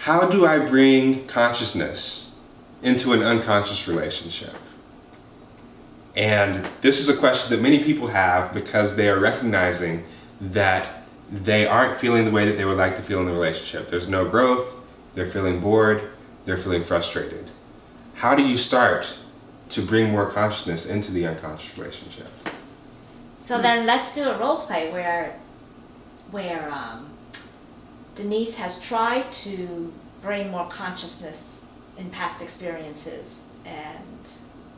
how do I bring consciousness into an unconscious relationship? And this is a question that many people have because they are recognizing that they aren't feeling the way that they would like to feel in the relationship. There's no growth, they're feeling bored, they're feeling frustrated. How do you start to bring more consciousness into the unconscious relationship? So then let's do a role play where Denise has tried to bring more consciousness in past experiences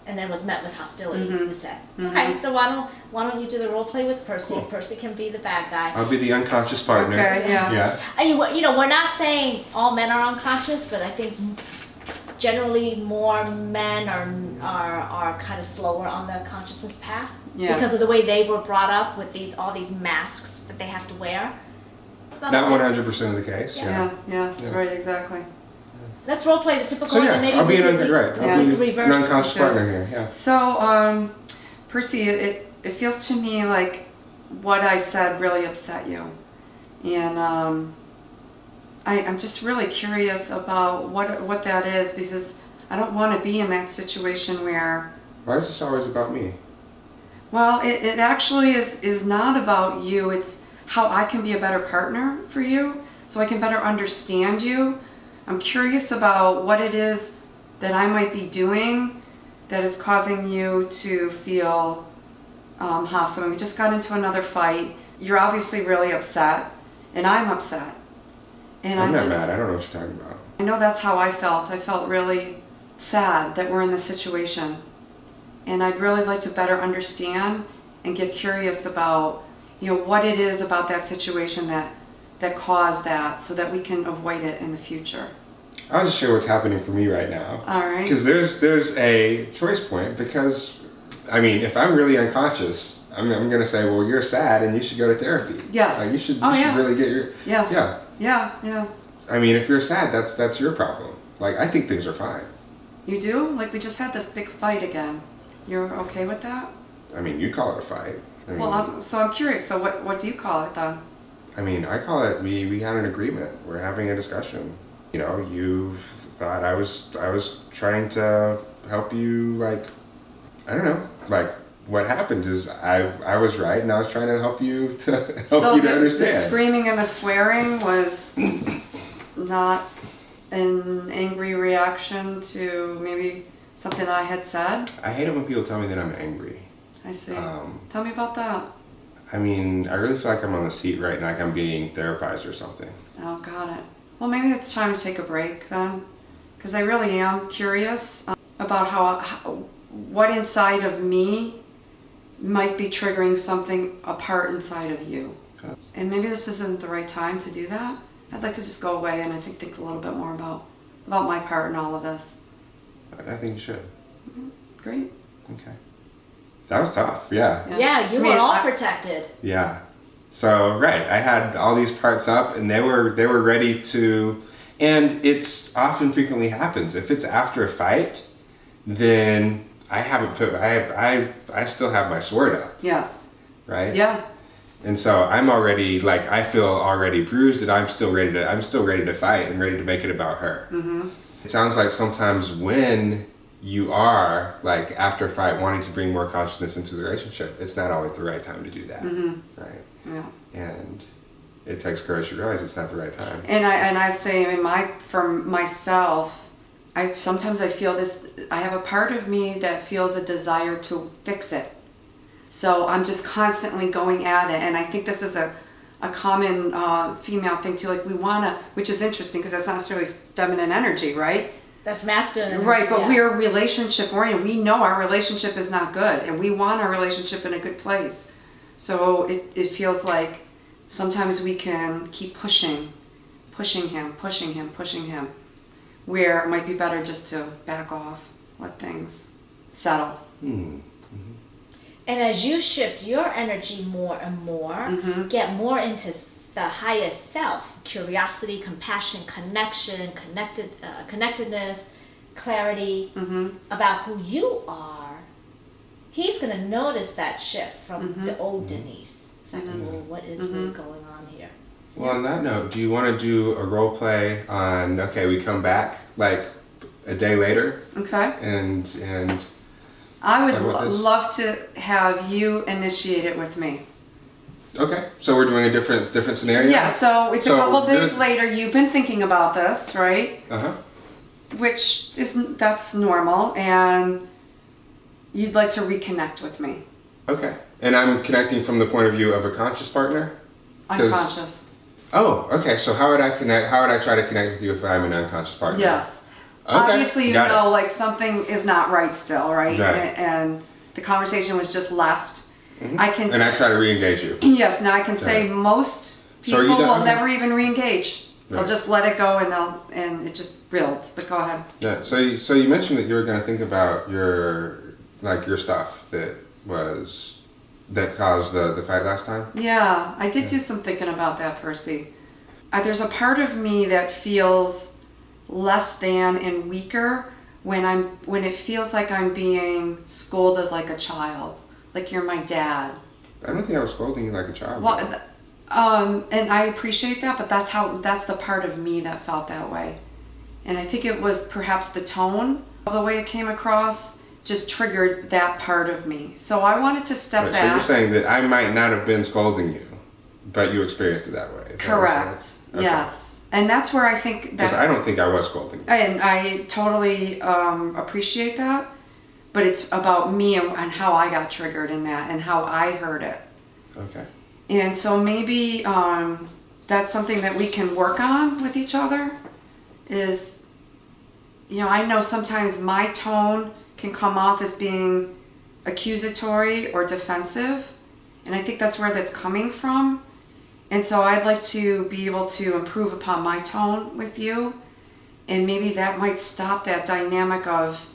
and then was met with hostility, you said. Okay, so why don't you do the role play with Percy? Cool. Percy can be the bad guy. I'll be the unconscious partner. Okay, yes. Yeah. You know, we're not saying all men are unconscious, but I think generally more men are kind of slower on the consciousness path because of the way they were brought up with all these masks that they have to wear. It's Not 100% of the case. Yeah. Yes. Right. Exactly. Let's role play the typical. So yeah, maybe I'll be an reverse. unconscious partner here. Yeah. So, Percy, it feels to me like what I said really upset you, and I'm just really curious about what that is, because I don't want to be in that situation where. Why is this always about me? Well, it actually is not about you. It's how I can be a better partner for you, so I can better understand you. I'm curious about what it is that I might be doing that is causing you to feel hostile. We just got into another fight. You're obviously really upset, and I'm upset. And I'm not mad. I don't know what you're talking about. I know that's how I felt. I felt really sad that we're in this situation. And I'd really like to better understand and get curious about, what it is about that situation that caused that, so that we can avoid it in the future. I'll just share what's happening for me right now. All right. Because there's a choice point, because, I mean, if I'm really unconscious, I'm going to say, well, you're sad and you should go to therapy. Yes. You should really get your... Yes. Yeah. Yeah. I mean, if you're sad, that's your problem. Like, I think things are fine. You do? Like, we just had this big fight again. You're okay with that? I mean, you call it a fight. So I'm curious. So what do you call it then? I mean, I call it, we had an agreement. We're having a discussion. You thought I was trying to help you, like, I don't know, like, what happened is I was right, and I was trying to help you to understand. The screaming and the swearing was not an angry reaction to maybe something I had said? I hate it when people tell me that I'm angry. I see. Tell me about that. I mean, I really feel like I'm on the seat right now, like I'm being therapized or something. Oh, got it. Well, maybe it's time to take a break then, because I really am curious about how what inside of me might be triggering something apart inside of you. Okay. And maybe this isn't the right time to do that. I'd like to just go away and I think a little bit more about my part in all of this. I think you should. Mm-hmm. Great. Okay. That was tough, yeah. Yeah, you were all protected. Yeah. So, right, I had all these parts up and they were ready to, and it's often frequently happens. If it's after a fight, then I still have my sword up. Yes. Right? Yeah. And so I'm already, like, I feel already bruised that I'm still ready to fight and ready to make it about her. Mm-hmm. It sounds like sometimes when you are, like, after a fight wanting to bring more consciousness into the relationship, it's not always the right time to do that. Mm-hmm. Right? Yeah. And it takes courage to realize it's not the right time. And I say for myself, sometimes I feel this, I have a part of me that feels a desire to fix it. So I'm just constantly going at it. And I think this is a common female thing too. Like, we want to, which is interesting because that's not necessarily feminine energy, right? That's masculine energy. Right, but we're relationship oriented. We know our relationship is not good and we want our relationship in a good place. So it feels like sometimes we can keep pushing him, where it might be better just to back off, let things settle. Mm-hmm. And as you shift your energy more and more, get more into the highest self, curiosity, compassion, connection, connectedness, clarity about who you are, he's going to notice that shift from the old Denise. It's like, well, what is really going on here? Well, on that note, do you want to do a role play on, okay, we come back like a day later Okay. and I would Talk about this. love to have you initiate it with me. okay, so we're doing a different scenario? Yeah, so it's So a couple days good. later. You've been thinking about this, right? Uh-huh. Which isn't, that's normal, and you'd like to reconnect with me. Okay. And I'm connecting from the point of view of a conscious partner? 'Cause- Unconscious. Oh, okay. So how would I connect? How would I try to connect with you if I'm an unconscious partner? Yes. Okay. Obviously, you got know, it. like something is not right still, right? Right. And the conversation was just left. Mhm. I can. And I try to re-engage you. Yes. Now I can say Right. most So are people you done? will Okay. never even re-engage. They'll Right. just let it go, and it just builds. But go ahead. Yeah. So you mentioned that you were going to think about your stuff that caused the fight last time. Yeah, I did do some thinking about that, Percy. There's a part of me that feels less than and weaker when it feels like I'm being scolded like a child, like you're my dad. I don't think I was scolding you like a child. Well, and I appreciate that, but that's the part of me that felt that way. And I think it was perhaps the tone of the way it came across just triggered that part of me. So I wanted to step Right, so back. you're saying that I might not have been scolding you, but you experienced it that way. Is that what you're Correct. saying? Okay. Yes. And that's where I think Because that, I don't think I was scolding you. and I totally appreciate that, but it's about me and how I got triggered in that and how I heard it. Okay. And so maybe that's something that we can work on with each other is, I know sometimes my tone can come off as being accusatory or defensive, and I think that's where that's coming from. And so I'd like to be able to improve upon my tone with you, and maybe that might stop that dynamic of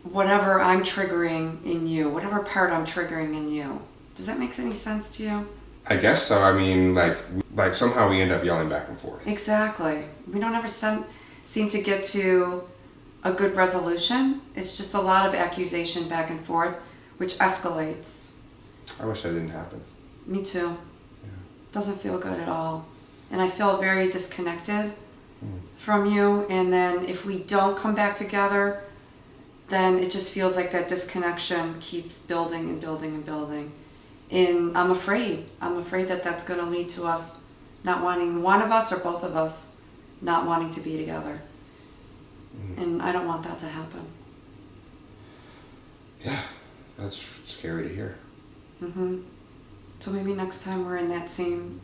whatever I'm triggering in you, whatever part I'm triggering in you. Does that make any sense to you? I guess so. I mean, like somehow we end up yelling back and forth. Exactly. We don't ever seem to get to a good resolution. It's just a lot of accusation back and forth, which escalates. I wish that didn't happen. Me too. Doesn't feel good at all. And I feel very disconnected from you. And then if we don't come back together, then it just feels like that disconnection keeps building and building and building. And I'm afraid that that's going to lead to us not wanting, one of us or both of us not wanting to be together. And I don't want that to happen. Yeah, that's scary to hear. So maybe next time we're in that same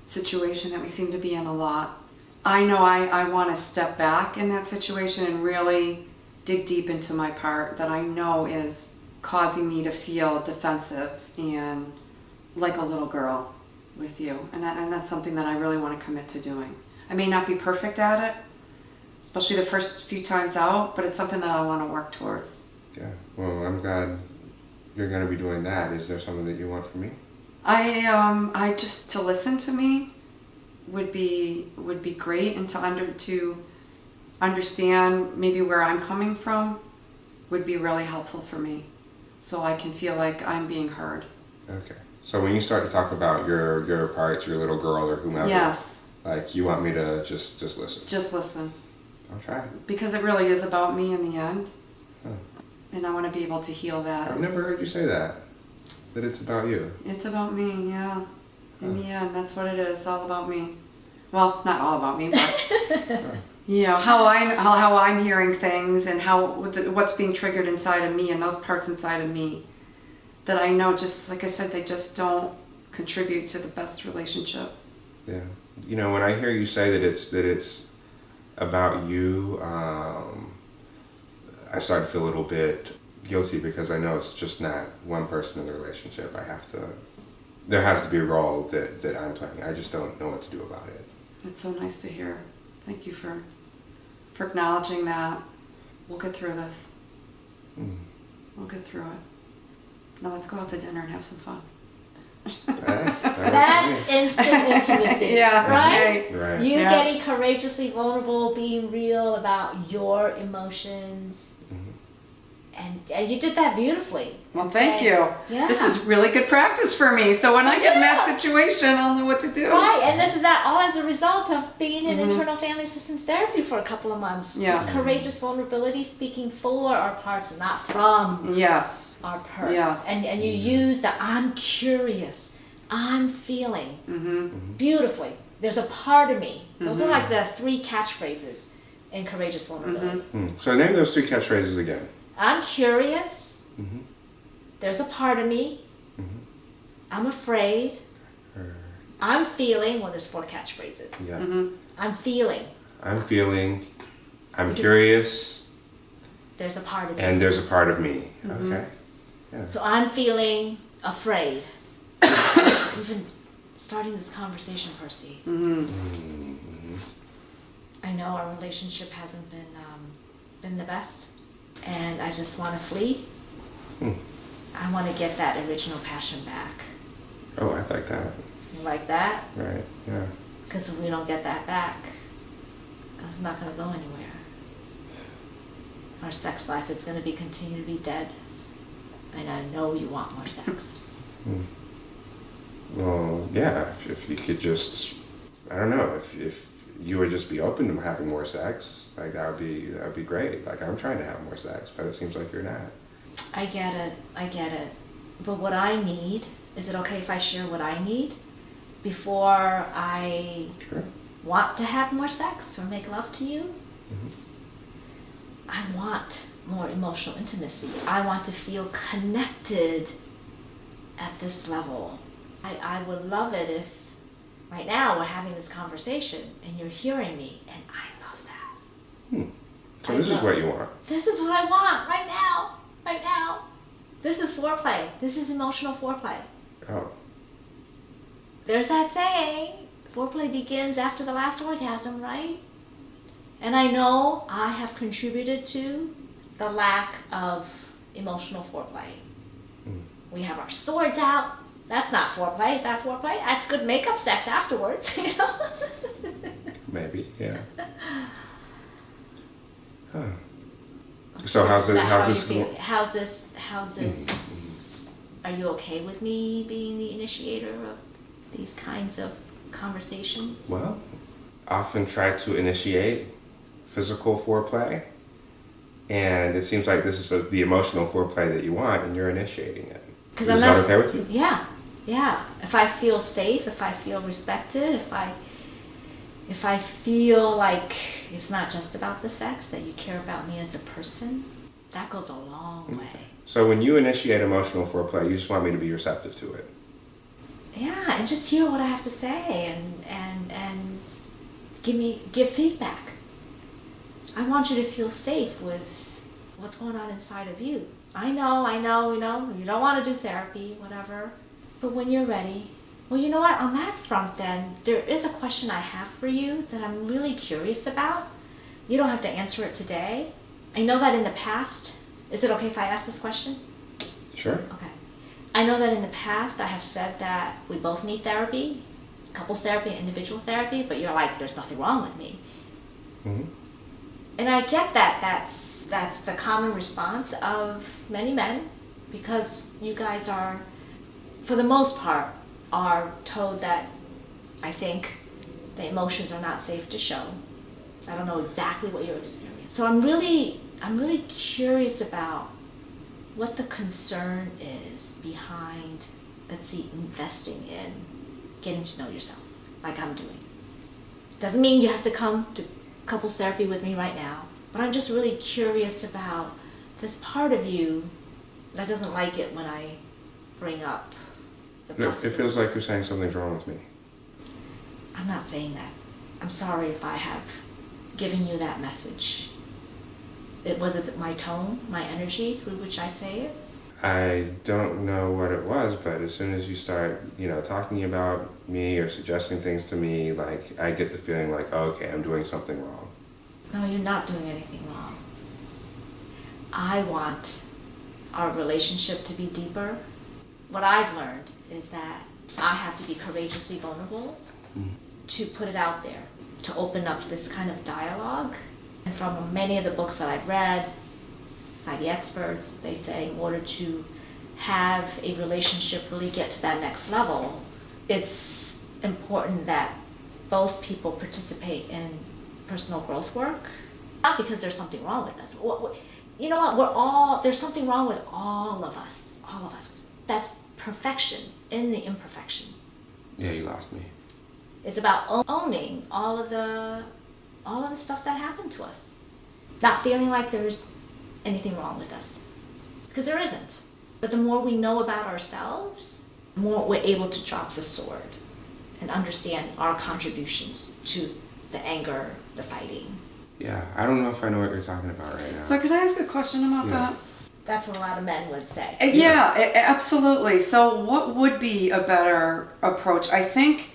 situation that we seem to be in a lot, I know I want to step back in that situation and really dig deep into my part that I know is causing me to feel defensive and like a little girl with you. And that's something that I really want to commit to doing. I may not be perfect at it, especially the first few times out, but it's something that I want to work towards. Yeah. Well, I'm glad you're going to be doing that. Is there something that you want from me? I just to listen to me would be great, and to understand maybe where I'm coming from would be really helpful for me, so I can feel like I'm being heard. Okay. So when you start to talk about your parts, your little girl or whomever, Yes. like you want me to just listen. Just listen, I'll try. because it really is about me in the end, Huh. and I want to be able to heal that. I've never heard you say that. That it's about you. It's about me, yeah. In the end, that's what it is. It's all about me. Well, not all about me, but how I'm hearing things and what's being triggered inside of me and those parts inside of me that I know, just like I said, they just don't contribute to the best relationship. Yeah. When I hear you say that it's about you, I start to feel a little bit guilty because I know it's just not one person in the relationship. There has to be a role that I'm playing. I just don't know what to do about it. It's so nice to hear. Thank you for acknowledging that. We'll get through this. We'll get through it. Now let's go out to dinner and have some fun. That's instant intimacy. Yeah, right? Right. You Yeah. getting courageously vulnerable, being real about your emotions, And you did that beautifully. Well, And thank say, you. Yeah. This is really good practice for me. So when I get in that Yeah. situation, I'll know what to do. Right, and this is that all as a result of being in internal family systems therapy for a couple of months. Yes. It's courageous vulnerability, speaking for our parts and not from Yes. our parts. Yes. And you use the I'm curious, I'm feeling beautifully. There's a part of me. Those are like the 3 catchphrases in courageous vulnerability. So name those 3 catchphrases again. I'm curious. There's a part of me. I'm afraid. I'm feeling. Well, there's 4 catchphrases. Yeah. I'm feeling. I'm feeling. I'm curious. There's a part of me. And there's a part of me. Okay. So I'm feeling afraid. Even starting this conversation, Percy. I know our relationship hasn't been the best, and I just want to flee. I want to get that original passion back. Oh, I like that. You like that? Right. Yeah. Because if we don't get that back, it's not going to go anywhere. Our sex life is going to continue to be dead, and I know you want more sex. Well, yeah. If you could just, I don't know, if you would just be open to having more sex, like that would be great. Like I'm trying to have more sex, but it seems like you're not. I get it. But what I need, is it okay if I share what I need before I Sure. want to have more sex or make love to you? I want more emotional intimacy. I want to feel connected at this level. I would love it if right now we're having this conversation and you're hearing me, and I love that. So this is what you want. This is what I want right now. Right now. This is foreplay. This is emotional foreplay. Oh. There's that saying, foreplay begins after the last orgasm, right? And I know I have contributed to the lack of emotional foreplay. We have our swords out. That's not foreplay. Is that foreplay? That's good makeup sex afterwards, you know? Maybe. Yeah. Huh. So how's this? Are you okay with me being the initiator of these kinds of conversations? Well, often try to initiate physical foreplay, and it seems like this is the emotional foreplay that you want, and you're initiating it. Is that okay with you? Yeah. If I feel safe, if I feel respected, if I feel like it's not just about the sex, that you care about me as a person, that goes a long way. So when you initiate emotional foreplay, you just want me to be receptive to it. Yeah, and just hear what I have to say and give feedback. I want you to feel safe with what's going on inside of you. I know, you don't want to do therapy, whatever. But when you're ready, well, you know what? On that front, then, there is a question I have for you that I'm really curious about. You don't have to answer it today. I know that in the past, is it okay if I ask this question? Sure. Okay. I know that in the past I have said that we both need therapy, couples therapy, individual therapy, but you're like, there's nothing wrong with me. And I get that that's the common response of many men, because you guys are, for the most part, are told that, I think, the emotions are not safe to show. I don't know exactly what your experience. So I'm really curious about what the concern is behind, let's see, investing in getting to know yourself, like I'm doing. Doesn't mean you have to come to couples therapy with me right now, but I'm just really curious about this part of you that doesn't like it when I bring up the No, it possibility. feels like you're saying something's wrong with me. I'm not saying that. I'm sorry if I have given you that message. Was it my tone, my energy through which I say it? I don't know what it was, but as soon as you start, talking about me or suggesting things to me, like, I get the feeling like, oh, okay, I'm doing something wrong. No, you're not doing anything wrong. I want our relationship to be deeper. What I've learned is that I have to be courageously vulnerable to put it out there, to open up this kind of dialogue. And from many of the books that I've read, by the experts. They say in order to have a relationship really get to that next level, it's important that both people participate in personal growth work. Not because there's something wrong with us. You know what? There's something wrong with all of us. All of us. That's perfection in the imperfection. Yeah, you lost me. It's about owning all of the stuff that happened to us. Not feeling like there's anything wrong with us. Because there isn't. But the more we know about ourselves, the more we're able to drop the sword and understand our contributions to the anger, the fighting. Yeah, I don't know if I know what you're talking about right now. So could I ask a question about that? That's what a lot of men would say. Absolutely. So what would be a better approach? I think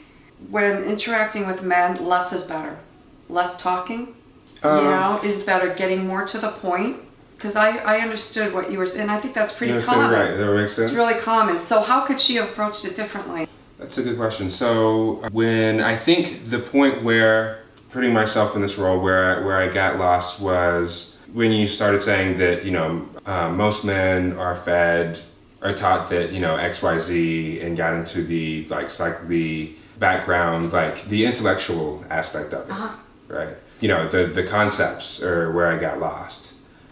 when interacting with men, less is better. Less talking, is better. Getting more to the point. Because I understood what you were saying, and I think that's pretty common. Right, that makes sense. It's really common. So how could she have approached it differently? That's a good question. So when I think the point where putting myself in this role where I got lost was when you started saying that, most men are taught that, X, Y, Z, and got into the the background, the intellectual aspect of it, right? The concepts are where I got lost.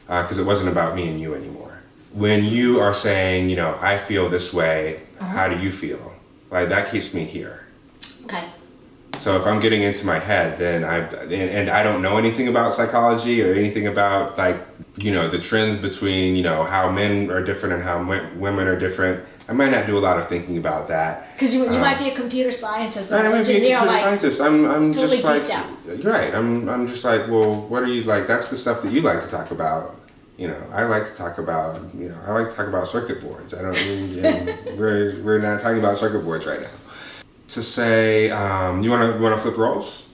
Because it wasn't about me and you anymore. When you are saying, I feel this way, how do you feel? That keeps me here. Okay. So if I'm getting into my head, then I don't know anything about psychology or anything about the trends between how men are different and how women are different. I might not do a lot of thinking about that. Because you might be a computer scientist or an engineer. Scientist. I'm totally just geeked out. You're right. I'm just well, what are you like? That's the stuff that you like to talk about. I like to talk about, circuit boards. I don't mean, we're not talking about circuit boards right now. To say, you want to flip roles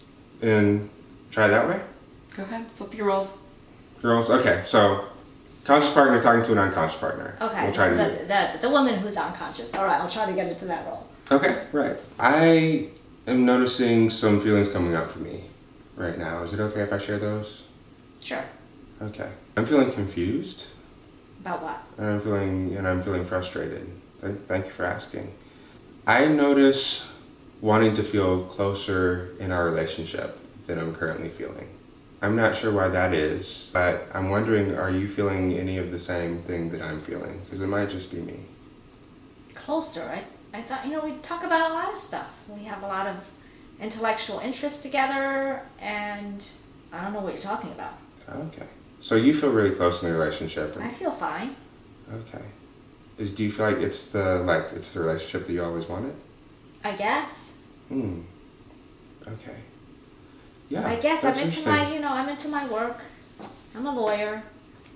and try it that way? Go ahead, flip your roles. Roles? Okay, so conscious partner talking to an unconscious partner. Okay, we'll try to do the woman who's unconscious. All right, I'll try to get into that role. Okay, right. I am noticing some feelings coming up for me right now. Is it okay if I share those? Sure. Okay. I'm feeling confused. About what? And I'm feeling frustrated. Thank you for asking. I notice wanting to feel closer in our relationship than I'm currently feeling. I'm not sure why that is, but I'm wondering, are you feeling any of the same thing that I'm feeling? Because it might just be me. Closer. I thought, we talk about a lot of stuff. We have a lot of intellectual interests together, and I don't know what you're talking about. Okay. So you feel really close in the relationship? I feel fine. Okay. Do you feel like it's the relationship that you always wanted? I guess. Okay. Yeah. I guess I'm into my work. I'm a lawyer.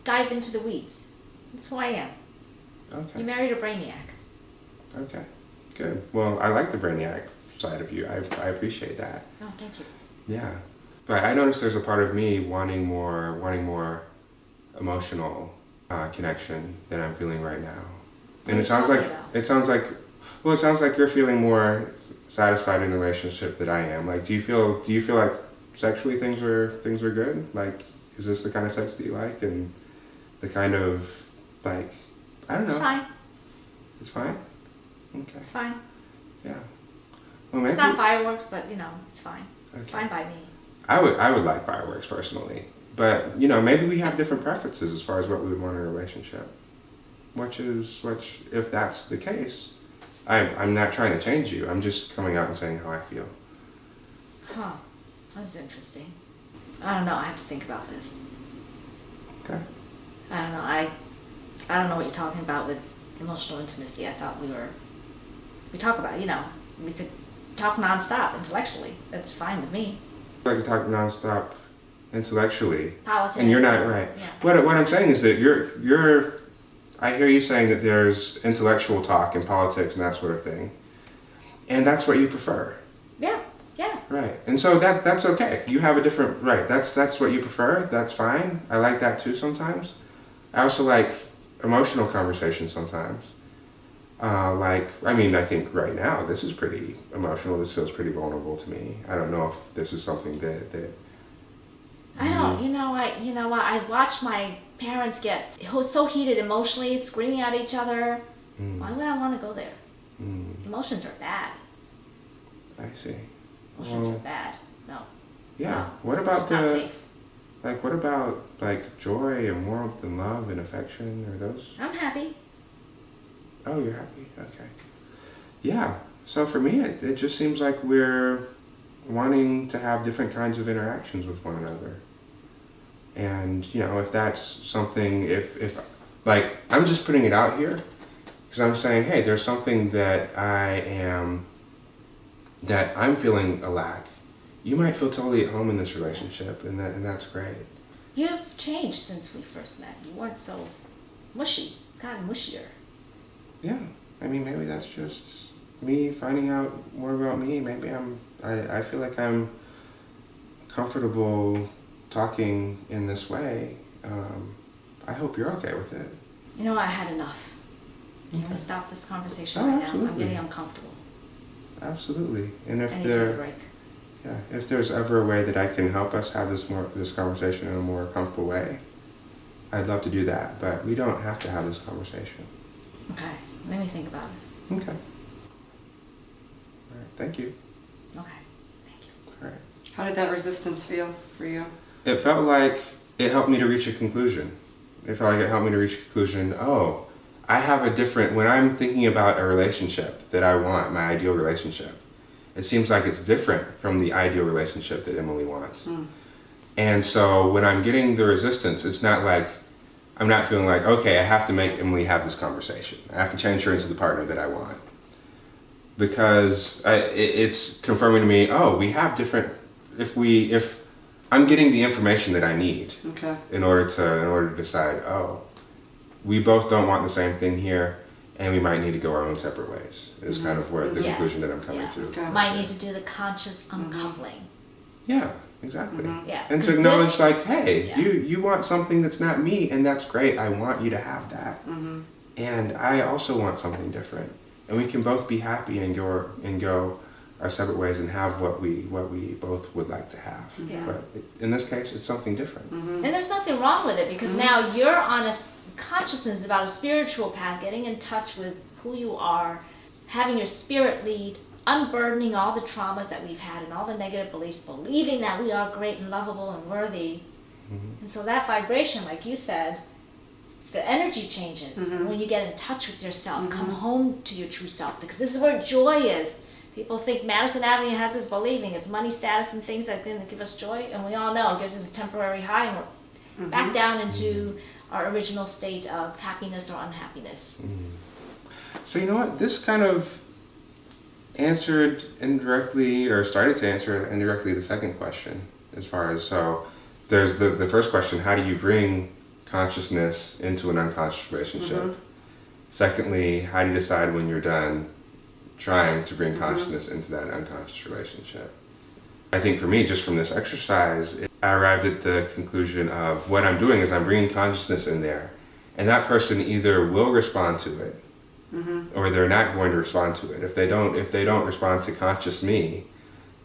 Dive into the weeds. That's who I am. Okay. You married a brainiac. Okay. Good. Well, I like the brainiac side of you. I appreciate that. Oh, thank you. Yeah. But I noticed there's a part of me wanting more emotional connection than I'm feeling right now. And it sounds like you're feeling more satisfied in the relationship that I am. Do you feel like sexually things are good? Is this the kind of sex that you like, and the kind of I don't know. It's fine. It's fine? Okay. It's fine. Yeah. Well, maybe it's not fireworks, but it's fine. Okay. Fine by me. I would like fireworks personally, but maybe we have different preferences as far as what we would want in a relationship. Which if that's the case, I'm not trying to change you. I'm just coming out and saying how I feel. Huh. That's interesting. I don't know. I have to think about this. Okay. I don't know. I don't know what you're talking about with emotional intimacy. I thought we talk about, we could talk nonstop intellectually. That's fine with me. I like to talk nonstop intellectually. Politics. And you're not right. Yeah. What I'm saying is that you're I hear you saying that there's intellectual talk and politics and that sort of thing. And that's what you prefer. Yeah. Right. And so that's okay. You have a different right. That's what you prefer. That's fine. I like that too sometimes. I also like emotional conversations sometimes. I think right now this is pretty emotional. This feels pretty vulnerable to me. I don't know if this is something that I don't you know what, I watched my parents get so heated emotionally, screaming at each other. Why would I want to go there? Emotions are bad. I see. Emotions are bad. No. Yeah. No. What about It's not safe. what about joy and warmth and love and affection? Are those? I'm happy. Oh, you're happy. Okay. Yeah. So for me, it just seems like we're wanting to have different kinds of interactions with one another. And, if that's something, if I'm just putting it out here, because I'm saying, hey, there's something that I'm feeling a lack. You might feel totally at home in this relationship, and that's great. You've changed since we first met. You weren't so mushy, kind of mushier. Yeah. I mean, maybe that's just me finding out more about me. Maybe I feel like I'm comfortable talking in this way. I hope you're okay with it. I had enough. I'm going to stop this conversation right now. I'm getting uncomfortable. Absolutely. And if I need to take a break. If there's ever a way that I can help us have this conversation in a more comfortable way, I'd love to do that. But we don't have to have this conversation. Okay. Let me think about it. Okay. All right. Thank you. Okay. Thank you. All right. How did that resistance feel for you? It felt like it helped me to reach a conclusion. It felt like it helped me to reach a conclusion. Oh, I have when I'm thinking about a relationship that I want, my ideal relationship, it seems like it's different from the ideal relationship that Emily wants. And so when I'm getting the resistance, it's not like, I'm not feeling like, okay, I have to make Emily have this conversation. I have to change her into the partner that I want. Because it's confirming to me, oh, we have different, if I'm getting the information that I need in order to decide, oh, we both don't want the same thing here, and we might need to go our own separate ways, is kind of where the conclusion that I'm coming to. Okay. Might need to do the conscious uncoupling. Yeah, exactly. Yeah. And to 'Cause acknowledge this- hey, yeah. you want something that's not me, and that's great. I want you to have that. And I also want something different. And we can both be happy and go our separate ways and have what we both would like to have. Yeah. But in this case, it's something different. And there's nothing wrong with it because now you're on a consciousness about a spiritual path, getting in touch with who you are, having your spirit lead, unburdening all the traumas that we've had and all the negative beliefs, believing that we are great and lovable and worthy. And so that vibration, like you said, the energy changes when you get in touch with yourself, come home to your true self, because this is where joy is. People think Madison Avenue has us believing it's money, status, and things that then give us joy, and we all know it gives us a temporary high, and we're back down into our original state of happiness or unhappiness. So you know what? This kind of answered indirectly, or started to answer indirectly, the second question. As far as, so there's the first question: how do you bring consciousness into an unconscious relationship? Secondly, how do you decide when you're done trying to bring consciousness into that unconscious relationship? I think for me, just from this exercise, I arrived at the conclusion of what I'm doing is I'm bringing consciousness in there, and that person either will respond to it, or they're not going to respond to it. If they don't respond to conscious me,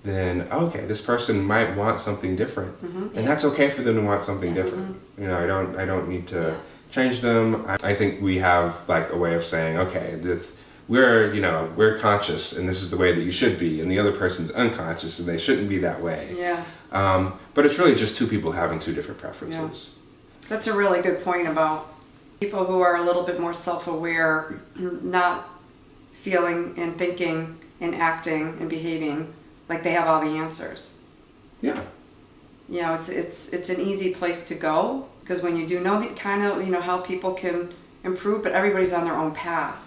then okay, this person might want something different, and that's okay for them to want something different. I don't need to change them. I think we have like a way of saying, okay, we're conscious, and this is the way that you should be, and the other person's unconscious, and they shouldn't be that way. Yeah. But it's really just two people having two different preferences. That's a really good point about people who are a little bit more self-aware, not feeling and thinking and acting and behaving like they have all the answers. Yeah. It's an easy place to go, because when you do know kind of how people can improve, but everybody's on their own path.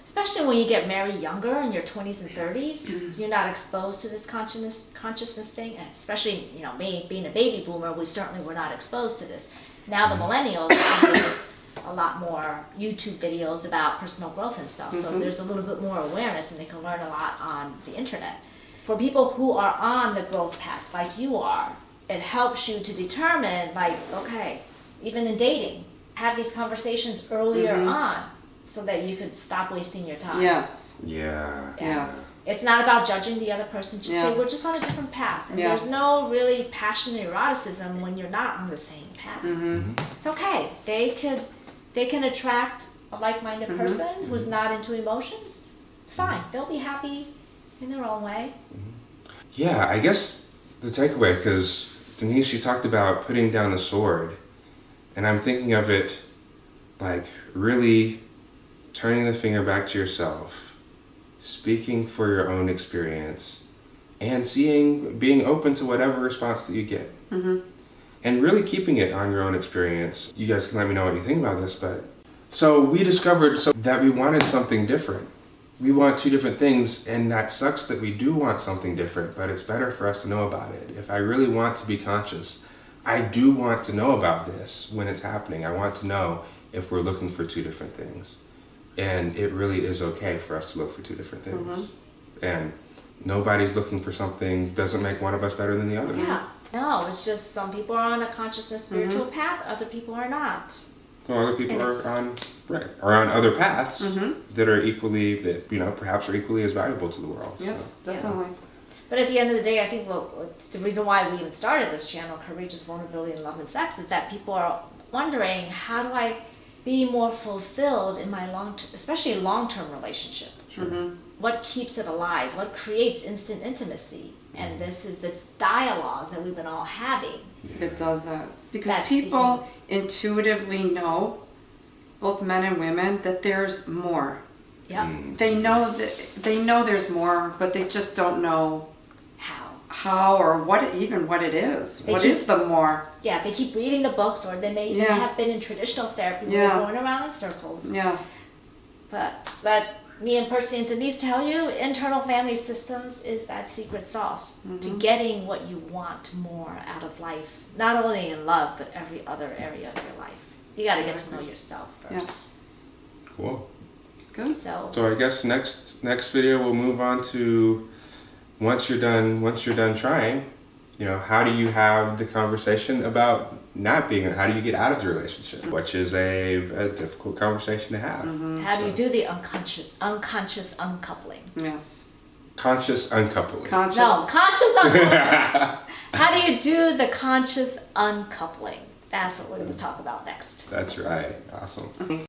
Especially when you get married younger in your 20s and 30s, you're not exposed to this consciousness thing. And especially, me being a baby boomer, we certainly were not exposed to this. Now the millennials, there's a lot more YouTube videos about personal growth and stuff. So there's a little bit more awareness, and they can learn a lot on the internet. For people who are on the growth path, like you are, it helps you to determine, like, okay, even in dating, have these conversations earlier on, so that you could stop wasting your time. Yes. Yeah. Yes. It's not about judging the other person. Just Yeah. say we're just on a different path. And Yes. there's no really passionate eroticism when you're not on the same path. It's okay. They can attract a like-minded person who's not into emotions. It's fine. They'll be happy in their own way. Yeah, I guess the takeaway, because Denise, you talked about putting down the sword, and I'm thinking of it like really turning the finger back to yourself, speaking for your own experience, and being open to whatever response that you get. And really keeping it on your own experience. You guys can let me know what you think about this, but so we discovered that we wanted something different. We want two different things, and that sucks that we do want something different, but it's better for us to know about it. If I really want to be conscious, I do want to know about this when it's happening. I want to know if we're looking for two different things. And it really is okay for us to look for two different things. And nobody's looking for something, doesn't make one of us better than the other. Yeah. No, it's just some people are on a consciousness spiritual path, other people are not. So other people are on other paths that are equally, that, you know, perhaps are equally as valuable to the world. Yes, definitely. But at the end of the day, I think the reason why we even started this channel, Courageous Vulnerability in Love and Sex, is that people are wondering, how do I be more fulfilled in my especially long-term relationship? What keeps it alive? What creates instant intimacy? And this is this dialogue that we've been all having. It does that. Because That's people intuitively know, both men and women, that there's more. Yep. They know there's more, but they just don't know How? or what it is. What is the more? Yeah, they keep reading the books, or they may even have been in traditional therapy, where they're going around in circles. Yes. But let me and Percy and Denise tell you, internal family systems is that secret sauce to getting what you want more out of life. Not only in love, but every other area of your life. You got to get to know yourself first. Yes. Cool. Good. So I guess next video we'll move on to once you're done trying, you know, how do you have the conversation about not being, how do you get out of the relationship, which is a difficult conversation to have. how do you do the unconscious uncoupling? Yes. Conscious uncoupling. Conscious. No, conscious uncoupling. How do you do the conscious uncoupling? That's what we're going to talk about next. That's right. Awesome.